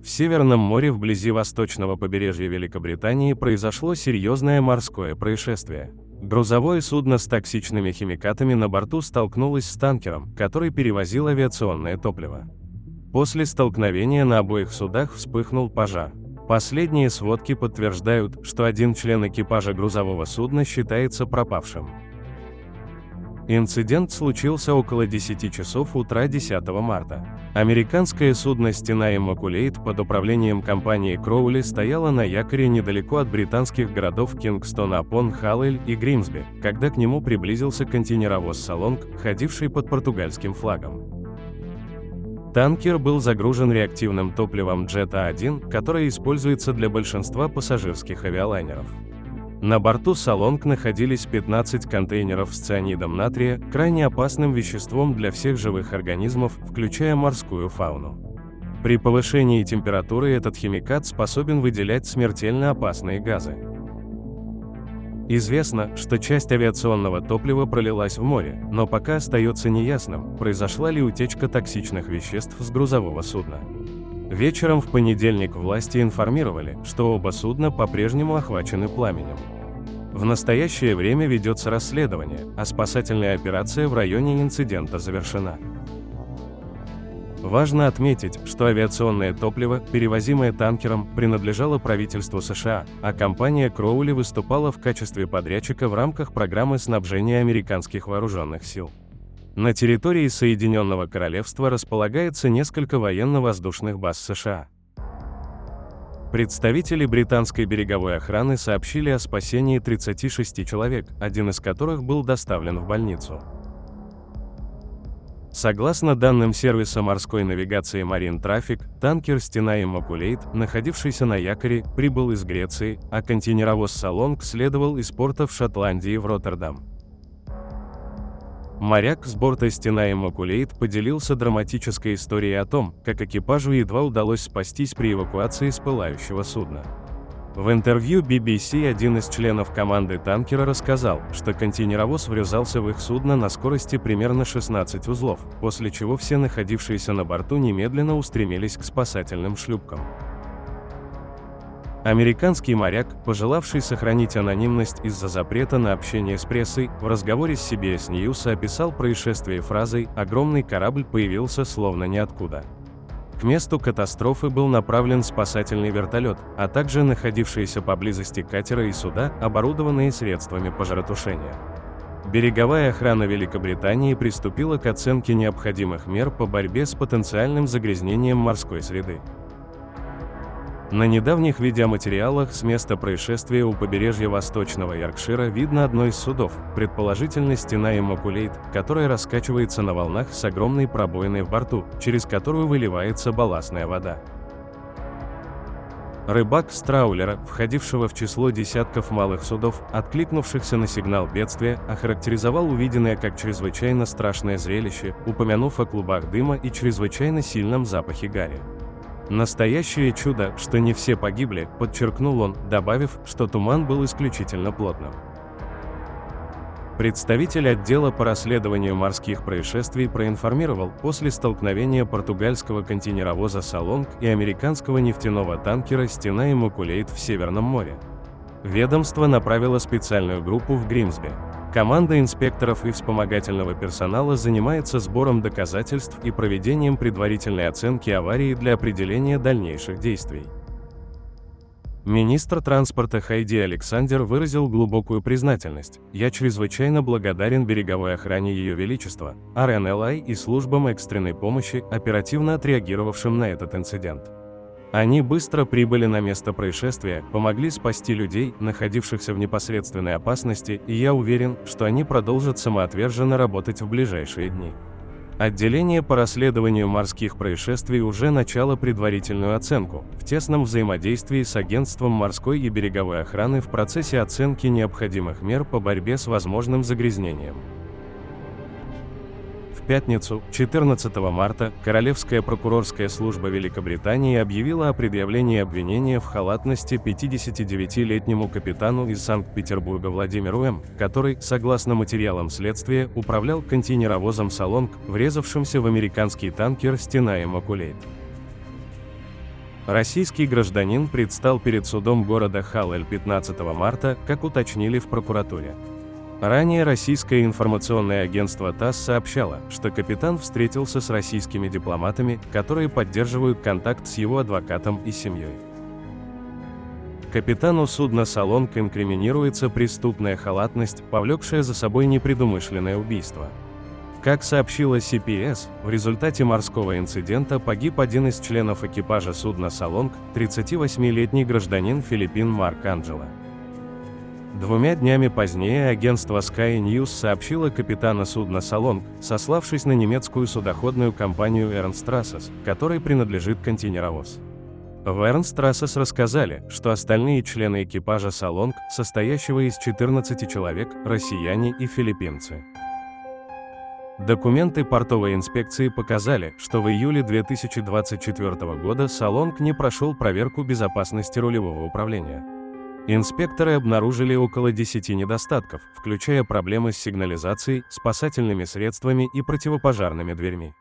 В Северном море вблизи восточного побережья Великобритании произошло серьезное морское происшествие. Грузовое судно с токсичными химикатами на борту столкнулось с танкером, который перевозил авиационное топливо. После столкновения на обоих судах вспыхнул пожар. Последние сводки подтверждают, что один член экипажа грузового судна считается пропавшим. Инцидент случился около 10 часов утра 10 марта. Американское судно «Стена Immaculate» под управлением компании Кроули стояло на якоре недалеко от британских городов Кингстон-апон-Халлель и Гримсби, когда к нему приблизился контейнеровоз «Салонг», ходивший под португальским флагом. Танкер был загружен реактивным топливом Jet A1, которое используется для большинства пассажирских авиалайнеров. На борту «Салонг» находились 15 контейнеров с цианидом натрия, крайне опасным веществом для всех живых организмов, включая морскую фауну. При повышении температуры этот химикат способен выделять смертельно опасные газы. Известно, что часть авиационного топлива пролилась в море, но пока остается неясным, произошла ли утечка токсичных веществ с грузового судна. Вечером в понедельник власти информировали, что оба судна по-прежнему охвачены пламенем. В настоящее время ведется расследование, а спасательная операция в районе инцидента завершена. Важно отметить, что авиационное топливо, перевозимое танкером, принадлежало правительству США, а компания Кроули выступала в качестве подрядчика в рамках программы снабжения американских вооруженных сил. На территории Соединенного Королевства располагается несколько военно-воздушных баз США. Представители британской береговой охраны сообщили о спасении 36 человек, один из которых был доставлен в больницу. Согласно данным сервиса морской навигации Marine Traffic, танкер «Стена Immaculate», находившийся на якоре, прибыл из Греции, а контейнеровоз «Салонг» следовал из порта в Шотландии в Роттердам. Моряк с борта «Стена Immaculate» поделился драматической историей о том, как экипажу едва удалось спастись при эвакуации с пылающего судна. В интервью BBC один из членов команды танкера рассказал, что контейнеровоз врезался в их судно на скорости примерно 16 узлов, после чего все находившиеся на борту немедленно устремились к спасательным шлюпкам. Американский моряк, пожелавший сохранить анонимность из-за запрета на общение с прессой, в разговоре с CBS News описал происшествие фразой «огромный корабль появился словно ниоткуда». К месту катастрофы был направлен спасательный вертолет, а также находившиеся поблизости катера и суда, оборудованные средствами пожаротушения. Береговая охрана Великобритании приступила к оценке необходимых мер по борьбе с потенциальным загрязнением морской среды. На недавних видеоматериалах с места происшествия у побережья Восточного Йоркшира видно одно из судов, предположительно «Стена Immaculate», которая раскачивается на волнах с огромной пробоиной в борту, через которую выливается балластная вода. Рыбак с траулера, входившего в число десятков малых судов, откликнувшихся на сигнал бедствия, охарактеризовал увиденное как чрезвычайно страшное зрелище, упомянув о клубах дыма и чрезвычайно сильном запахе гари. «Настоящее чудо, что не все погибли», — подчеркнул он, добавив, что туман был исключительно плотным. Представитель отдела по расследованию морских происшествий проинформировал, после столкновения португальского контейнеровоза «Салонг» и американского нефтяного танкера «Стена Immaculate» в Северном море. Ведомство направило специальную группу в Гримсби. Команда инспекторов и вспомогательного персонала занимается сбором доказательств и проведением предварительной оценки аварии для определения дальнейших действий. Министр транспорта Хайди Александер выразил глубокую признательность: «Я чрезвычайно благодарен береговой охране Ее Величества, РНЛА и службам экстренной помощи, оперативно отреагировавшим на этот инцидент. Они быстро прибыли на место происшествия, помогли спасти людей, находившихся в непосредственной опасности, и я уверен, что они продолжат самоотверженно работать в ближайшие дни». Отделение по расследованию морских происшествий уже начало предварительную оценку, в тесном взаимодействии с Агентством морской и береговой охраны в процессе оценки необходимых мер по борьбе с возможным загрязнением. В пятницу, 14 марта, Королевская прокурорская служба Великобритании объявила о предъявлении обвинения в халатности 59-летнему капитану из Санкт-Петербурга Владимиру М., который, согласно материалам следствия, управлял контейнеровозом «Салонг», врезавшимся в американский танкер «Стена Immaculate». Российский гражданин предстал перед судом города Халель 15 марта, как уточнили в прокуратуре. Ранее российское информационное агентство ТАСС сообщало, что капитан встретился с российскими дипломатами, которые поддерживают контакт с его адвокатом и семьей. Капитану судна «Салонг» инкриминируется преступная халатность, повлекшая за собой непредумышленное убийство. Как сообщила CPS, в результате морского инцидента погиб один из членов экипажа судна «Салонг», 38-летний гражданин Филиппин Марк Анджело. 2 днями позднее агентство Sky News сообщило капитана судна «Салонг», сославшись на немецкую судоходную компанию Ernst Trasses, которой принадлежит контейнеровоз. В Ernst Trasses рассказали, что остальные члены экипажа «Салонг», состоящего из 14 человек, россияне и филиппинцы. Документы портовой инспекции показали, что в июле 2024 года «Салонг» не прошел проверку безопасности рулевого управления. Инспекторы обнаружили около 10 недостатков, включая проблемы с сигнализацией, спасательными средствами и противопожарными дверьми.